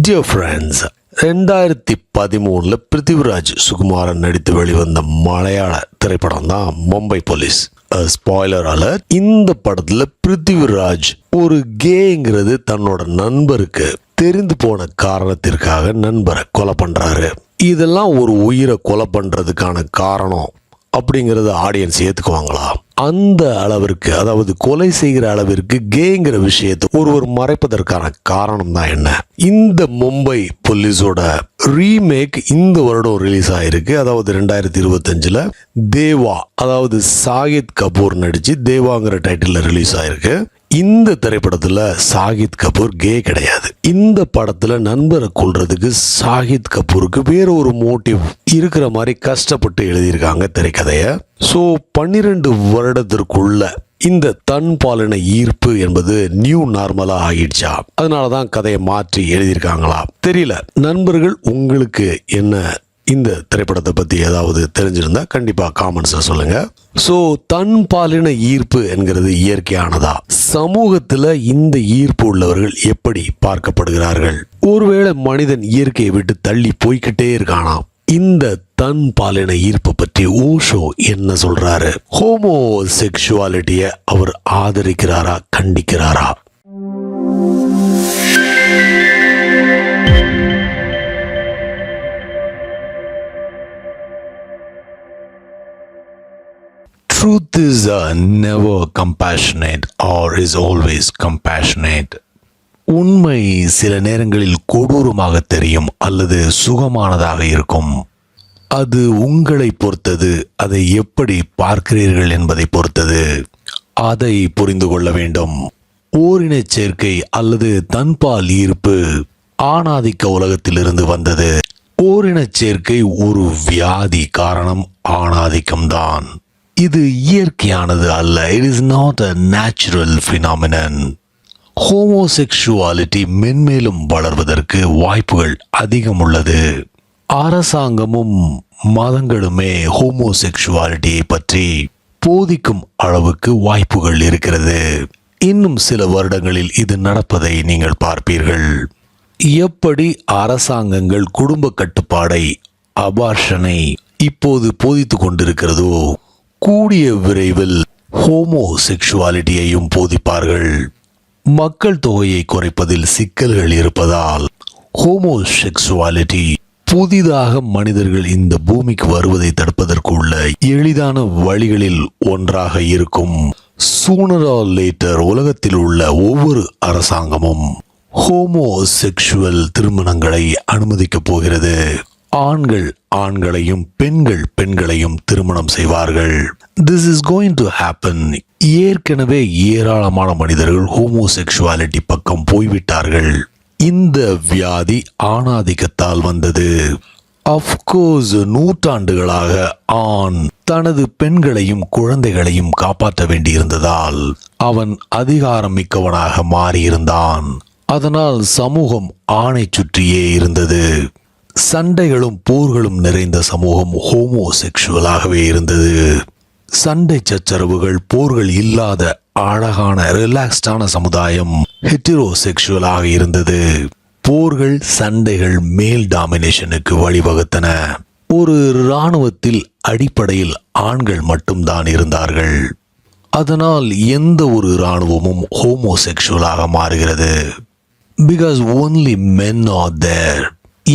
Dear friends, 2013 Prithviraj Sukumaran நடித்து வெளிவந்த மலையாள திரைப்படம் தான் மும்பை போலீஸ். Spoiler alert. இந்த படத்துல பிருத்திவிராஜ் ஒரு கேங்கிறது தன்னோட நண்பருக்கு தெரிந்து போன காரணத்திற்காக நண்பரை கொலை பண்றாரு. இதெல்லாம் ஒரு உயிரை கொலை பண்றதுக்கான காரணம் அப்படிங்கறது ஆடியன்ஸ் ஏத்துக்குவாங்களா? அந்த அளவிற்கு, அதாவது கொலை செய்கிற அளவிற்கு கேங்கிற விஷயத்தை ஒருவர் மறைப்பதற்கான காரணம் தான் என்ன? இந்த மும்பை போலீஸோட ரீமேக் இந்த வருடம் ரிலீஸ் ஆயிருக்கு. அதாவது 2025 தேவா, அதாவது சாகித் கபூர் நடிச்சு தேவாங்கிற டைட்டில் ரிலீஸ் ஆயிருக்கு. இந்த திரைப்படத்துல சாகித் கபூர் கே கிடையாது. இந்த படத்துல நண்பரை கொல்றதுக்கு சாகித் கபூருக்கு வேற ஒரு மோட்டிவ் இருக்கிற மாதிரி கஷ்டப்பட்டு எழுதியிருக்காங்க திரைக்கதைய. சோ 12 வருடத்திற்குள்ள இந்த தன் பாலின ஈர்ப்பு என்பது நியூ நார்மலா ஆகிடுச்சா? அதனாலதான் கதையை மாற்றி எழுதியிருக்காங்களா தெரியல. நண்பர்கள், உங்களுக்கு என்ன இந்த திரைப்படத்தை பத்தி ஏதாவது தெரிஞ்சிருந்தா கண்டிப்பா காமெண்ட்ஸ்ல சொல்லுங்க. சோ தன் பாலின ஈர்ப்பு என்கிறது இயற்கையானதா? சமூகத்துல இந்த ஈர்ப்பு உள்ளவர்கள் எப்படி பார்க்கப்படுகிறார்கள்? ஒருவேளை மனிதன் இயற்கையை விட்டு தள்ளி போய்கிட்டே இருக்கானா? இந்த தன் பாலின ஈர்ப்பு பற்றி ஓஷோ என்ன சொல்றாரு? ஹோமோ செக்சுவாலிட்டியை அவர் ஆதரிக்கிறாரா, கண்டிக்கிறாரா? Truth is never compassionate or is always compassionate. உண்மை சில நேரங்களில் கொடூரமாக தெரியும் அல்லது சுகமானதாக இருக்கும். அது உங்களை பொறுத்தது. அதை எப்படி பார்க்கிறீர்கள் என்பதை பொறுத்தது. அதை புரிந்து கொள்ள வேண்டும். ஓரின சேர்க்கை அல்லது தன்பால் ஈர்ப்பு ஆணாதிக்க உலகத்திலிருந்து வந்தது. ஓரின சேர்க்கை ஒரு வியாதி, காரணம் ஆணாதிக்கம்தான். இது இயற்கையானது அல்ல. It is not a natural phenomenon. Homosexuality மென்மேலும் வளர்வதற்கு வாய்ப்புகள் அதிகம் உள்ளது. அரசாங்கமும் மதங்களுமே ஹோமோசெக்சுவாலிட்டியை பற்றி போதிக்கும் அளவுக்கு வாய்ப்புகள் இருக்கிறது. இன்னும் சில வருடங்களில் இது நடப்பதை நீங்கள் பார்ப்பீர்கள். எப்படி அரசாங்கங்கள் குடும்ப கட்டுப்பாடை, அபார்ஷனை இப்போது போதித்துக் கொண்டிருக்கிறதோ, கூடிய விரைவில் ஹோமோசெக்சுவாலிட்டியையும் போதிப்பார்கள். மக்கள் தொகையை குறைப்பதில் சிக்கல்கள் இருப்பதால் ஹோமோசெக்சுவாலிட்டி புதிதாக மனிதர்கள் இந்த பூமிக்கு வருவதை தடுப்பதற்கு உள்ள எளிதான வழிகளில் ஒன்றாக இருக்கும். சூனர் ஆர் லேட்டர் உலகத்தில் உள்ள ஒவ்வொரு அரசாங்கமும் ஹோமோசெக்சுவல் திருமணங்களை அனுமதிக்கப் போகிறது. ஆண்கள் ஆண்களையும் பெண்கள் பெண்களையும் திருமணம் செய்வார்கள். This is going to happen. ஏற்கனவே ஏராளமான மனிதர்கள் ஹோமோசெக்சுவாலிட்டி பக்கம் போய்விட்டார்கள். இந்த வியாதி ஆணாதிக்கத்தால் வந்தது. அஃப்கோர்ஸ், நூற்றாண்டுகளாக ஆண் தனது பெண்களையும் குழந்தைகளையும் காப்பாற்ற வேண்டியிருந்ததால் அவன் அதிகாரம் மிக்கவனாக மாறியிருந்தான். அதனால் சமூகம் ஆணை சுற்றியே இருந்தது. சண்டைகளும் போர்களும் நிறைந்த சமூகம் ஹோமோசெக்சுவலாகவே இருந்தது. சண்டை சச்சரவுகள், போர்கள் இல்லாத அழகான ரிலாக்ஸ்டான சமுதாயம் ஹெட்டிரோசெக்சுவலாக இருந்தது. போர்கள், சண்டைகள் மேல் டாமினேஷனுக்கு வழிவகுத்தன. ஒரு இராணுவத்தில் அடிப்படையில் ஆண்கள் மட்டும்தான் இருந்தார்கள். அதனால் எந்த ஒரு இராணுவமும் ஹோமோசெக்சுவலாக மாறுகிறது. Because only men are there.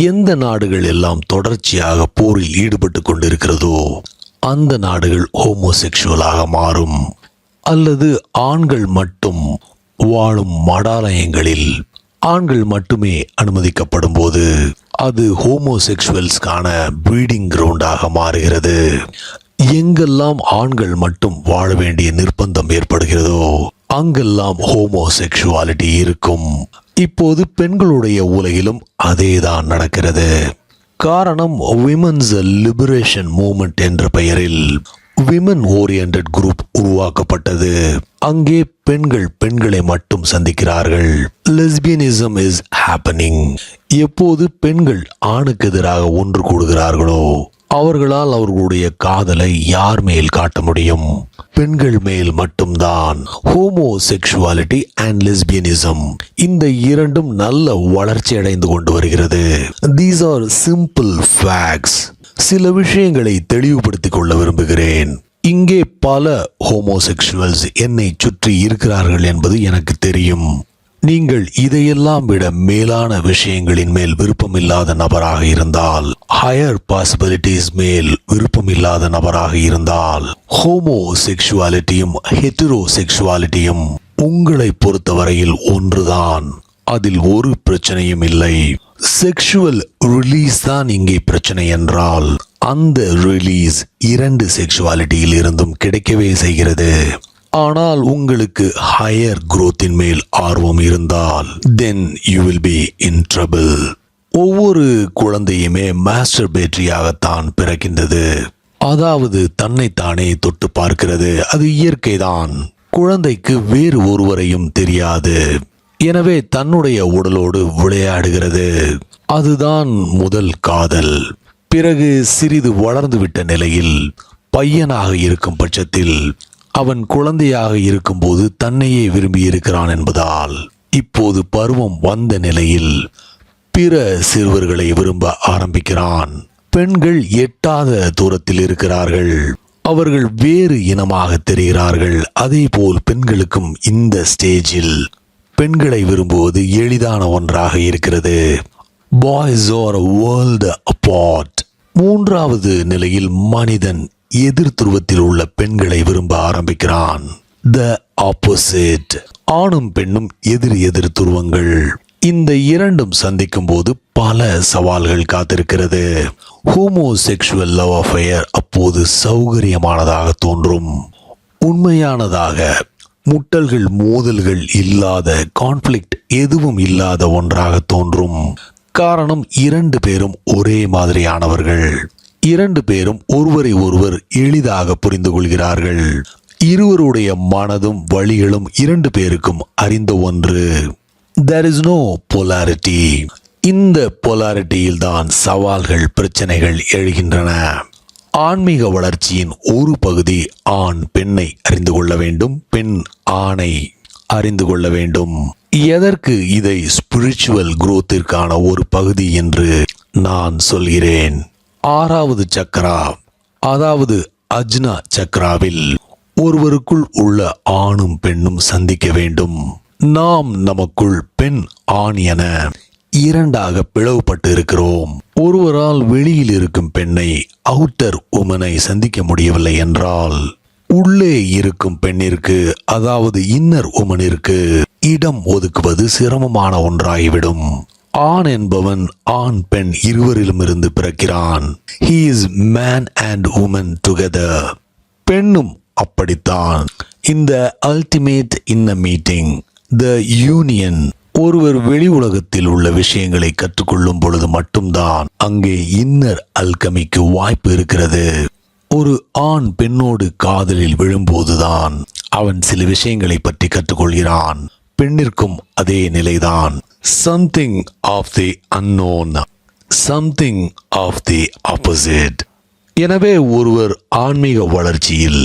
எந்த நாடுகள் எல்லாம் தொடர்ச்சியாக போரில் ஈடுபட்டு கொண்டிருக்கிறதோ அந்த நாடுகள் ஹோமோசெக்சுவலாக மாறும். அல்லது ஆண்கள் மட்டும் வாழும் மடாலயங்களில் ஆண்கள் மட்டுமே அனுமதிக்கப்படும் போது அது ஹோமோசெக்சுவல்ஸ்கான ப்ரீடிங் கிரவுண்டாக மாறுகிறது. எங்கெல்லாம் ஆண்கள் மட்டும் வாழ வேண்டிய நிர்பந்தம் ஏற்படுகிறதோ அங்கெல்லாம் ஹோமோசெக்சுவாலிட்டி இருக்கும். இப்போது பெண்களுடைய உலகிலும் அதேதான் நடக்கிறது. காரணம், விமன்ஸ் லிபரேஷன் மூவ்மெண்ட் என்ற பெயரில் விமன் ஓரியன்டட் குரூப் உருவாக்கப்பட்டது. அங்கே பெண்கள் பெண்களை மட்டும் சந்திக்கிறார்கள். Lesbianism is happening. எப்போது பெண்கள் ஆணுக்கு எதிராக ஒன்று கூடுகிறார்களோ அவர்களால் அவர்களுடைய காதலை யார் மேல் காட்ட முடியும்? பெண்கள் மேல் மட்டும்தான். ஹோமோசெக்சுவாலிட்டி அண்ட் லெஸ்பியனிசம், இந்த இரண்டும் நல்ல வளர்ச்சி அடைந்து கொண்டு வருகிறது. These are simple facts. சில விஷயங்களை தெளிவுபடுத்திக் கொள்ள விரும்புகிறேன். இங்கே பல ஹோமோசெக்சுவல்ஸ் என்னை சுற்றி இருக்கிறார்கள் என்பது எனக்கு தெரியும். நீங்கள் இதையெல்லாம் விட மேலான விஷயங்களின் மேல் விருப்பமில்லாத நபராக இருந்தால், ஹையர் பாசிபிலிட்டிஸ் மேல் விருப்பமில்லாத நபராக இருந்தால், ஹோமோசெக்சுவாலிட்டியும் ஹெட்டரோசெக்சுவாலிட்டியும் உங்களை பொறுத்தவரையில் ஒன்றுதான். அதில் ஒரு பிரச்சனையும் இல்லை. செக்ஷுவல் ரிலீஸ் தான் இங்கே பிரச்சனை என்றால், அந்த ரிலீஸ் இரண்டு செக்ஷுவாலிட்டியில் இருந்தும் கிடைக்கவே செய்கிறது. ஆனால் உங்களுக்கு ஹையர் growthின் மேல் ஆர்வம் இருந்தால், then you will be in trouble. ஒவ்வொரு குழந்தையுமே மாஸ்டர்பேட்டரியாகத்தான் பிறக்கின்றது. அதாவது தன்னைத்தானே தொட்டு பார்க்கிறது. அது இயற்கைதான். குழந்தைக்கு வேறு ஒருவரையும் தெரியாது. எனவே தன்னுடைய உடலோடு விளையாடுகிறது. அதுதான் முதல் காதல். பிறகு சிறிது வளர்ந்துவிட்ட நிலையில், பையனாக இருக்கும் பட்சத்தில் அவன் குழந்தையாக இருக்கும்போது தன்னையே விரும்பி இருக்கிறான் என்பதால், இப்போது பருவம் வந்த நிலையில் பிற சிறுவர்களை விரும்ப ஆரம்பிக்கிறான். பெண்கள் எட்டாத தூரத்தில் இருக்கிறார்கள். அவர்கள் வேறு இனமாக தெரிகிறார்கள். அதேபோல் பெண்களுக்கும் இந்த ஸ்டேஜில் பெண்களை விரும்புவது எளிதான ஒன்றாக இருக்கிறது. Boys are a world apart. மூன்றாவது நிலையில் மனிதன் எதிர் துருவத்தில் உள்ள பெண்களை விரும்ப ஆரம்பிக்கிறான். The opposite. ஆணும் பெண்ணும் எதிர் துருவங்கள். இந்த இரண்டும் சந்திக்கும் போது பல சவால்கள் காத்திருக்கிறது. ஹோமோசெக்சுவல் லவ் அஃபேர் அப்போது சௌகரியமானதாக தோன்றும். உண்மையானதாக முட்டல்கள் மோதல்கள் இல்லாத, கான்ஃப்ளிக்ட் எதுவும் இல்லாத ஒன்றாக தோன்றும். காரணம், இரண்டு பேரும் ஒரே மாதிரியானவர்கள். இரண்டு பேரும் ஒருவரை ஒருவர் எளிதாக புரிந்து கொள்கிறார்கள். இருவருடைய மனதும் வழிகளும் இரண்டு பேருக்கும் அறிந்த ஒன்று. There is no polarity. இந்த பொலாரிட்டியில் தான் சவால்கள், பிரச்சனைகள் எழுகின்றன. ஆன்மீக வளர்ச்சியின் ஒரு பகுதி ஆண் பெண்ணை அறிந்து கொள்ள வேண்டும், பெண் ஆணை அறிந்து கொள்ள வேண்டும். எதற்கு இதை ஸ்பிரிச்சுவல் growthிற்கான ஒரு பகுதி என்று நான் சொல்கிறேன். ஆறாவது சக்கரா, அதாவது அஜ்னா சக்கராவில் ஒருவருக்குள் உள்ள ஆணும் பெண்ணும் சந்திக்க வேண்டும். நாம் நமக்குள் பெண் ஆண் என இரண்டாக பிளவுபட்டு இருக்கிறோம். ஒருவரால் வெளியில் இருக்கும் பெண்ணை, அவுட்டர் உமனை சந்திக்க முடியவில்லை என்றால், உள்ளே இருக்கும் பெண்ணிற்கு, அதாவது இன்னர் உமனிற்கு இடம் ஒதுக்குவது சிரமமான ஒன்றாகிவிடும். ஆண் என்பவன் ஆண் பெண் இருவரிலும் இருந்து பிறக்கிறான். He is man and woman together. பெண்ணும் அப்படித்தான். இந்த ultimate inner meeting, the union, ஒருவர் வெளி உலகத்தில் உள்ள விஷயங்களை கற்றுக்கொள்ளும் பொழுது மட்டும்தான் அங்கே இன்னர் அல்கமிக்கு வாய்ப்பு இருக்கிறது. ஒரு ஆண் பெண்ணோடு காதலில் விழும்போதுதான் அவன் சில விஷயங்களை பற்றி கற்றுக்கொள்கிறான். பெண்ணிற்கும் அதே நிலைதான். Something of the unknown, something of the opposite. எனவே ஒருவர் ஆன்மீக வளர்ச்சியில்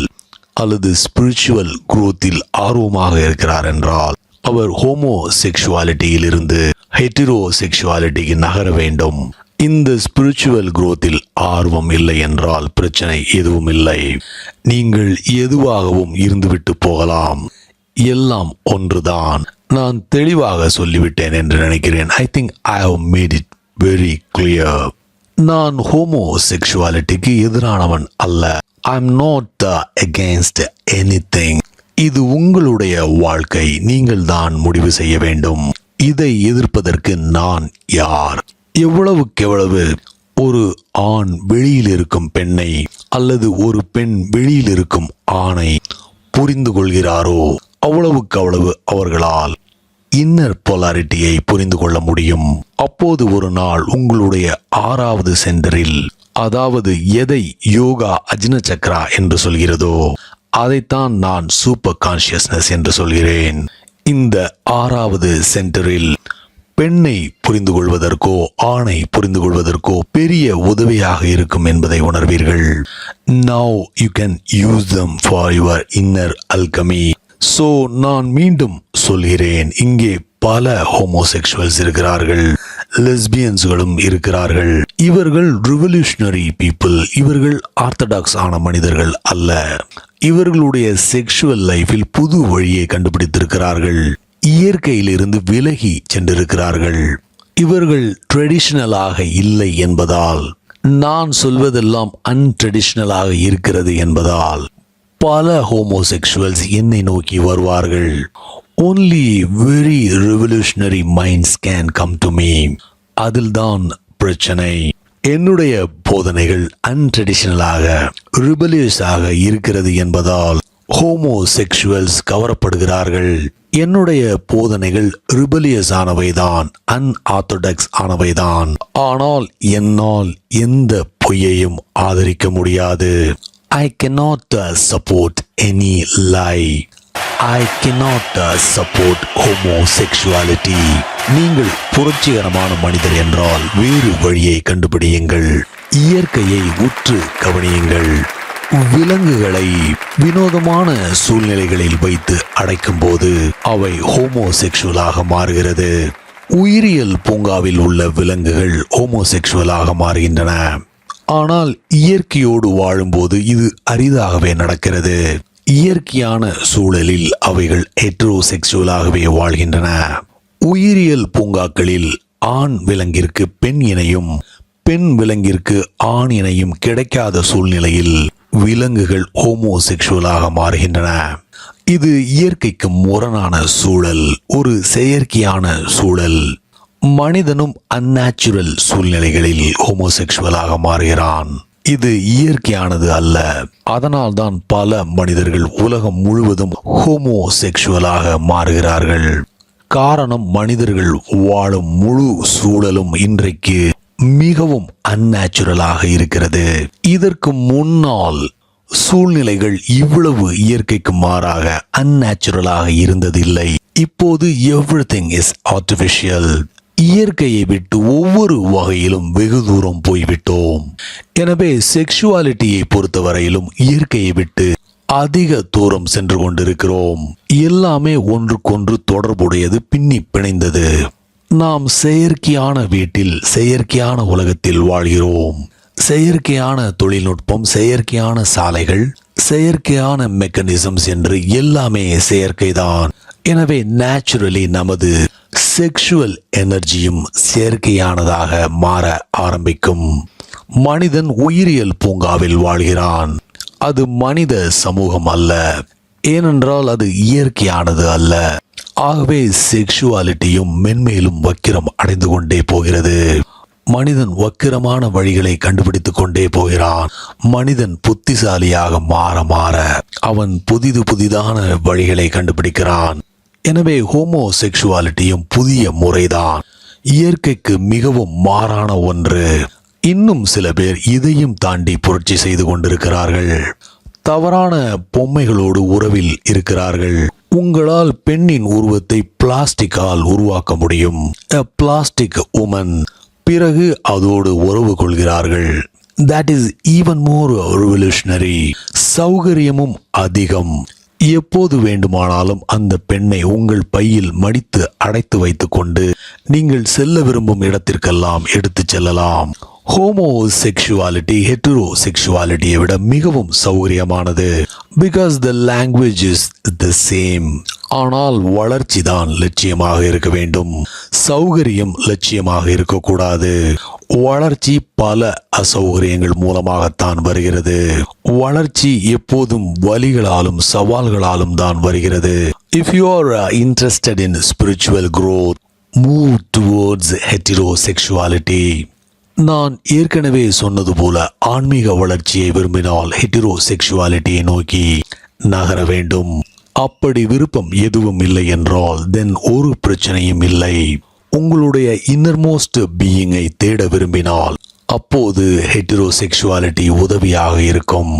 அல்லது ஸ்பிரிச்சுவல் growthில் ஆர்வமாக இருக்கிறார் என்றால், அவர் ஹோமோசெக்சுவாலிட்டியில் இருந்து ஹெட்டரோசெக்சுவாலிட்டிக்கு நகர வேண்டும். இந்த ஸ்பிரிச்சுவல் growthில் ஆர்வம் இல்லை என்றால் பிரச்சனை எதுவும் இல்லை. நீங்கள் எதுவாகவும் இருந்துவிட்டு போகலாம். எல்லாம் ஒன்றுதான். நான் தெளிவாக சொல்லிவிட்டேன் என்று நினைக்கிறேன். I think I have made it very clear. நான் ஹோமோசெக்சுவாலிட்டிக்கு எதிரானவன் அல்ல. I am not against anything. இது உங்களுடைய வாழ்க்கை. நீங்கள் தான் முடிவு செய்ய வேண்டும். இதை எதிர்ப்பதற்கு நான் யார்? எவ்வளவுக்கெவ்வளவு ஒரு ஆண் வெளியில் இருக்கும் பெண்ணை அல்லது ஒரு பெண் வெளியில் இருக்கும் ஆணை புரிந்து கொள்கிறாரோ, அவ்வளவுக்கு அவ்வளவு அவர்களால் இன்னர் பொலாரிட்டியை புரிந்து கொள்ள முடியும். அப்போது ஒரு நாள் உங்களுடைய ஆறாவது சென்டரில், அதாவது எதை யோகா அஜ்ன சக்ரா என்று சொல்கிறதோ அதைத்தான் நான் சூப்பர் கான்சியஸ்னஸ் என்று சொல்கிறேன். இந்த ஆறாவது சென்டரில் பெண்ணை புரிந்து கொள்வதற்கோ ஆணை புரிந்து கொள்வதற்கோ பெரிய உதவியாக இருக்கும் என்பதை உணர்வீர்கள். Now you can use them for your inner alchemy. So நான் மீண்டும் சொல்கிறேன், இங்கே பல ஹோமோசெக்சுவல்ஸ் இருக்கிறார்கள், லெஸ்பியன்ஸ்களும் இருக்கிறார்கள். இவர்கள் ரிவல்யூஷனரி பீப்புள். இவர்கள் ஆர்த்தடாக்ஸ் ஆன மனிதர்கள் அல்ல. இவர்களுடைய செக்ஷுவல் லைஃபில் புது வழியை கண்டுபிடித்திருக்கிறார்கள். இயற்கையிலிருந்து விலகி சென்றிருக்கிறார்கள். இவர்கள் ட்ரெடிஷனலாக இல்லை என்பதால், நான் சொல்வதெல்லாம் அன்ட்ரெடிஷனலாக இருக்கிறது என்பதால் பல ஹோமோசெக்சுவல்ஸ் என்னை நோக்கி வருவார்கள். Only very revolutionary minds can come to me. அதில்தான் பிரச்சனை. என்னுடைய போதனைகள் அன்ட்ரெடிஷனலாக ரிபலியஸாக இருக்கிறது என்பதால் ஹோமோசெக்சுவல்ஸ் கவரப்படுகிறார்கள். என்னுடைய போதனைகள் ரிபலியஸ் ஆனவைதான், அன்ஆர்த்தடாக்ஸ் ஆனவைதான். ஆனால் என்னால் எந்த பொய்யையும் ஆதரிக்க முடியாது. I cannot support any lie. I cannot support homosexuality. நீங்கள் புரட்சிகரமான மனிதர் என்றால் வேறு வழியை கண்டுபிடியுங்கள். இயற்கையை உற்று கவனியுங்கள். விலங்குகளை வினோதமான சூழ்நிலைகளில் வைத்து அடைக்கும் போது அவை ஹோமோசெக்சுவலாக மாறுகிறது. உயிரியல் பூங்காவில் உள்ள விலங்குகள் ஹோமோசெக்சுவலாக மாறுகின்றன. ஆனால் இயற்கையோடு வாழும்போது இது அரிதாகவே நடக்கிறது. இயற்கையான சூழலில் அவைகள் ஹெட்ரோசெக்சுவலாகவே வாழ்கின்றன. உயிரியல் பூங்காக்களில் ஆண் விலங்கிற்கு பெண் இணையும், பெண் விலங்கிற்கு ஆண் இணையும் கிடைக்காத சூழ்நிலையில் விலங்குகள் ஹோமோசெக்சுவலாக மாறுகின்றன. இது இயற்கைக்கு முரணான சூழல், ஒரு செயற்கையான சூழல். மனிதனும் அந்நேச்சுரல் சூழ்நிலைகளில் ஹோமோசெக்சுவலாக மாறுகிறான். இது இயற்கையானது அல்ல. அதனால்தான் பல மனிதர்கள் உலகம் முழுவதும் ஹோமோசெக்சுவலாக மாறுகிறார்கள். காரணம், மனிதர்கள் வாழும் முழு சூழலும் இன்றைக்கு மிகவும் அந்நேச்சுரலாக இருக்கிறது. இதற்கு முன்னால் சூழ்நிலைகள் இவ்வளவு இயற்கைக்கு மாறாக அந்நேச்சுரலாக இருந்ததில்லை. இப்போது எவ்ரிதிங் இஸ் ஆர்டிஃபிஷியல். இயற்கையை விட்டு ஒவ்வொரு வகையிலும் வெகு தூரம் போய்விட்டோம். எனவே செக்ஷுவாலிட்டியை பொறுத்தவரையிலும் இயற்கையை விட்டு அதிக தூரம் சென்று கொண்டிருக்கிறோம். எல்லாமே ஒன்றுக்கொன்று தொடர்புடையது, பின்னி பிணைந்தது. நாம் செயற்கையான வீட்டில், செயற்கையான உலகத்தில் வாழ்கிறோம். செயற்கையான தொழில்நுட்பம், செயற்கையான சாலைகள், செயற்கையான மெக்கானிசம்ஸ் என்று எல்லாமே செயற்கைதான். எனவே நேச்சுரலி நமது செக்ஷுவல் எனர்ஜியும் செயற்கையானதாக மாற ஆரம்பிக்கும். மனிதன் உயிரியல் பூங்காவில் வாழ்கிறான். அது மனித சமூகம் அல்ல, ஏனென்றால் அது இயற்கையானது அல்ல. ஆகவே செக்ஷுவாலிட்டியும் மென்மேலும் வக்கிரம் அடைந்து கொண்டே போகிறது. மனிதன் வக்கிரமான வழிகளை கண்டுபிடித்துக் கொண்டே போகிறான். மனிதன் புத்திசாலியாக மாற மாற அவன் புதிதான வழிகளை கண்டுபிடிக்கிறான். எனவே ஹோமோசெக்சுவாலிட்டியும் புதிய முறைதான், இயற்கைக்கு மிகவும் மாறான ஒன்று. இன்னும் சில பேர் இதையும் தாண்டி புரட்சி செய்து கொண்டிருக்கிறார்கள். தவறான பொம்மைகளோடு உறவில் இருக்கிறார்கள். உங்களால் பெண்ணின் உருவத்தை பிளாஸ்டிக்கால் உருவாக்க முடியும், பிளாஸ்டிக் உமன். பிறகு அதோடு உறவு கொள்கிறார்கள். That is even more revolutionary. சௌகரியமும் அதிகம். எப்போது வேண்டுமானாலும் அந்த பெண்ணை உங்கள் பையில் மடித்து அடைத்து வைத்துக் கொண்டு நீங்கள் செல்ல விரும்பும் இடத்திற்கெல்லாம் எடுத்துச் செல்லலாம். ஹோமோசெக்சுவாலிட்டி ஹெட்டரோசெக்சுவாலிட்டியை விட மிகவும் சௌகரியமானது. Because the language is the same. ஆனால் வளர்ச்சி தான் லட்சியமாக இருக்க வேண்டும். சௌகரியம் லட்சியமாக இருக்கக்கூடாது. வளர்ச்சி பல அசௌகரியங்கள் மூலமாகத்தான் வருகிறது. வளர்ச்சி எப்போதும் வலிகளாலும் சவால்களாலும் தான் வருகிறது. If you are interested in spiritual growth, move towards heterosexuality. நான் ஏற்கனவே சொன்னது போல ஆன்மீக வளர்ச்சியை விரும்பினால் ஹெட்டரோசெக்சுவாலிட்டியை நோக்கி நகர வேண்டும். அப்படி விருப்பம் எதுவும் இல்லை என்றால் தென் ஒரு பிரச்சனையும் இல்லை. உங்களுடைய இன்னர்மோஸ்ட் பீயிங்கை தேட விரும்பினால் அப்போது ஹெட்டரோசெக்சுவாலிட்டி உதவியாக இருக்கும்.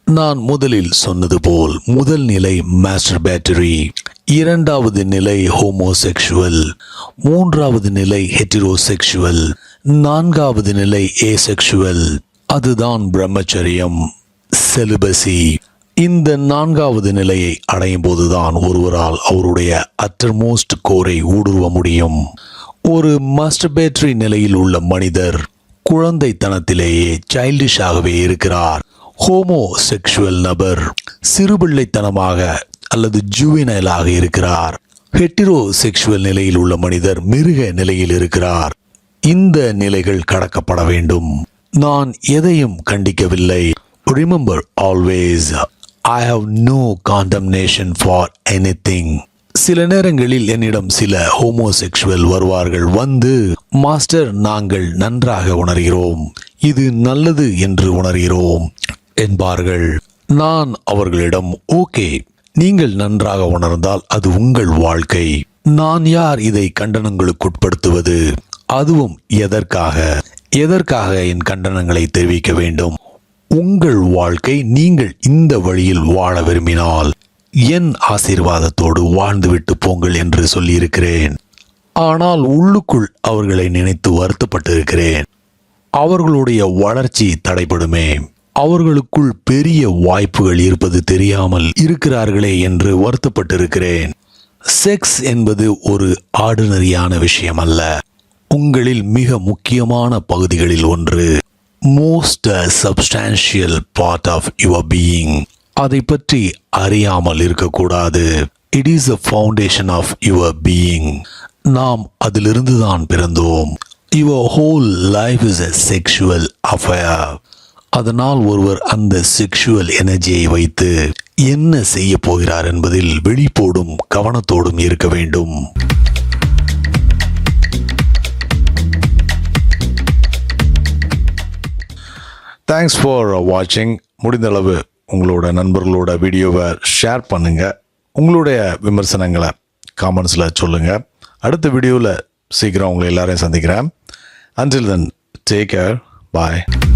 நான் முதலில் சொன்னது போல் முதல் நிலை மாஸ்டர்பேட்டரி. இரண்டாவது நிலை ஹோமோசெக்சுவல், மூன்றாவது நிலை ஹெட்டிரோசெக்சுவல், நான்காவது நிலை ஏசெக்சுவல். அதுதான் பிரம்மச்சரியம், செலிபசி. இந்த நான்காவது நிலையை அடையும் போதுதான் ஒருவரால் அவருடைய அட்டர்மோஸ்ட் கோரை ஊடுருவ முடியும். ஒரு மாஸ்டர்பேட்டரி நிலையில் உள்ள மனிதர் குழந்தைத்தனத்திலேயே சைல்டிஷாகவே இருக்கிறார். ஹோமோசெக்சுவல் நபர் சிறுபிள்ளைத்தனமாக அல்லது ஜுவினைலாக இருக்கிறார். ஹெட்டிரோசெக்சுவல் நிலையில் உள்ள மனிதர் மிருக நிலையில் இருக்கிறார். இந்த நிலைகள் கடக்கப்பட வேண்டும். நான் எதையும் கண்டிக்கவில்லை. Remember always, I have no condemnation for anything. சில நேரங்களில் என்னிடம் சில ஹோமோசெக்சுவல் வருவார்கள். வந்து, மாஸ்டர், நாங்கள் நன்றாக உணர்கிறோம், இது நல்லது என்று உணர்கிறோம் என்பார்கள். நான் அவர்களிடம், ஓகே, நீங்கள் நன்றாக உணர்ந்தால் அது உங்கள் வாழ்க்கை. நான் யார் இதை கண்டனங்களுக்குட்படுத்துவது? அதுவும் எதற்காக என் கண்டனங்களை தெரிவிக்க வேண்டும்? உங்கள் வாழ்க்கை. நீங்கள் இந்த வழியில் வாழ விரும்பினால் என் ஆசீர்வாதத்தோடு வாழ்ந்துவிட்டு போங்கள் என்று சொல்லியிருக்கிறேன். ஆனால் உள்ளுக்குள் அவர்களை நினைத்து வருத்தப்பட்டிருக்கிறேன். அவர்களுடைய வளர்ச்சி தடைபடுமே, அவர்களுக்குள் பெரிய வாய்ப்புகள் இருப்பது தெரியாமல் இருக்கிறார்களே என்று வருத்தப்பட்டிருக்கிறேன். செக்ஸ் என்பது ஒரு ஆர்டினரியான விஷயம் அல்ல. உங்களில் மிக முக்கியமான பகுதிகளில் ஒன்று. Most substantial part of your being. அதை பற்றி அறியாமல் இருக்கக்கூடாது. It is a foundation of your being. நாம் அதிலிருந்து தான் பிறந்தோம். Your whole life is a sexual affair. அதனால் ஒருவர் அந்த செக்ஷுவல் எனர்ஜியை வைத்து என்ன செய்ய போகிறார் என்பதில் விழிப்போடும் கவனத்தோடும் இருக்க வேண்டும். தேங்க்ஸ் ஃபார் வாட்சிங். முடிந்தளவு உங்களோட நண்பர்களோட வீடியோவை ஷேர் பண்ணுங்கள். உங்களுடைய விமர்சனங்களை காமெண்ட்ஸில் சொல்லுங்கள். அடுத்த வீடியோவில் சீக்கிரம் உங்களை எல்லாரையும் சந்திக்கிறேன். Until then, take care. Bye.